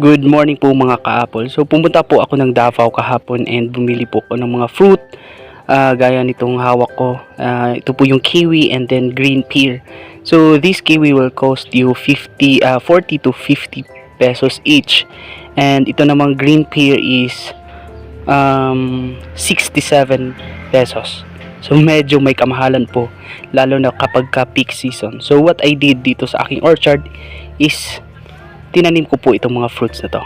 Good morning po mga ka-apple. So pumunta po ako ng Davao kahapon and bumili po ako ng mga fruit. Gaya nitong hawak ko. Ito po yung kiwi and then green pear. So this kiwi will cost you 40 to 50 pesos each. And ito namang green pear is 67 pesos. So medyo may kamahalan po lalo na kapag ka peak season. So what I did dito sa aking orchard is tinanim ko po itong mga fruits na to.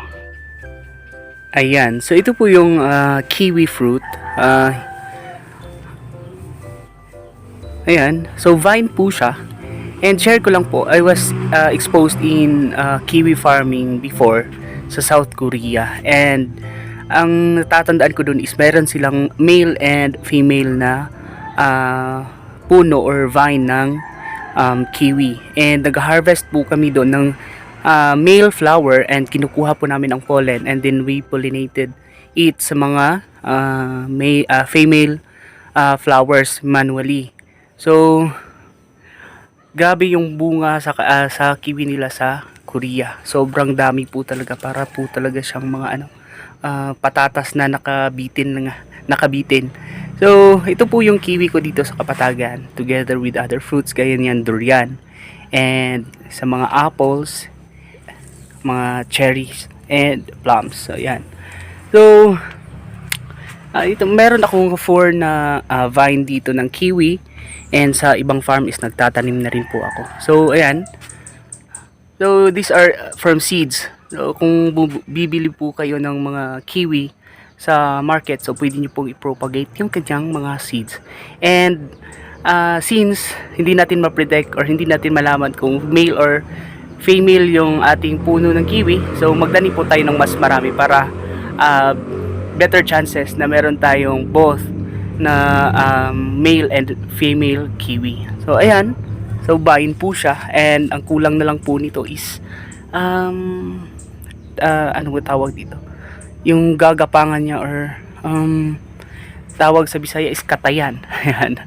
Ayan, so ito po yung kiwi fruit. Ayan, so vine po siya. And share ko lang po, I was exposed in kiwi farming before sa South Korea. And ang natatandaan ko dun is meron silang male and female na puno or vine ng kiwi. And nag-harvest po kami doon ng male flower and kinukuha po namin ang pollen and then we pollinated it sa mga female flowers manually. So grabe yung bunga sa kiwi nila sa Korea. Sobrang dami po talaga, para po talaga siyang mga patatas na nakabitin. So ito po yung kiwi ko dito sa Kapatagan together with other fruits gaya niyan durian and sa mga apples, mga cherries and plums. So yan. So ito meron akong 4 na vine dito ng kiwi and sa ibang farm is nagtatanim na rin po ako. So ayan. So these are from seeds. So kung bibili po kayo ng mga kiwi sa market, so pwede niyo pong i-propagate yung kanyang mga seeds. And since hindi natin ma-predict or hindi natin malaman kung male or female yung ating puno ng kiwi, so magtanim po tayo ng mas marami para better chances na meron tayong both na male and female kiwi. So ayan, so vine po siya and ang kulang na lang po nito is ano ba tawag dito, yung gagapangan niya or tawag sa Bisaya is katayan. Ayan.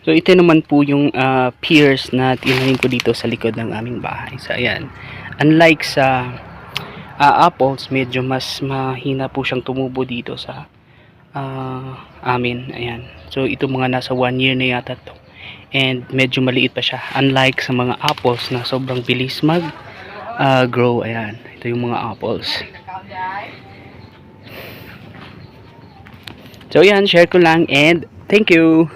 So ito naman po yung pears na tinanim ko dito sa likod ng aming bahay. So ayan, unlike sa apples, medyo mas mahina po siyang tumubo dito sa amin. Ayan, so ito mga nasa 1 year na yata to and medyo maliit pa siya, unlike sa mga apples na sobrang bilis mag grow. Ayan, ito yung mga apples. So ayan, share ko lang and thank you.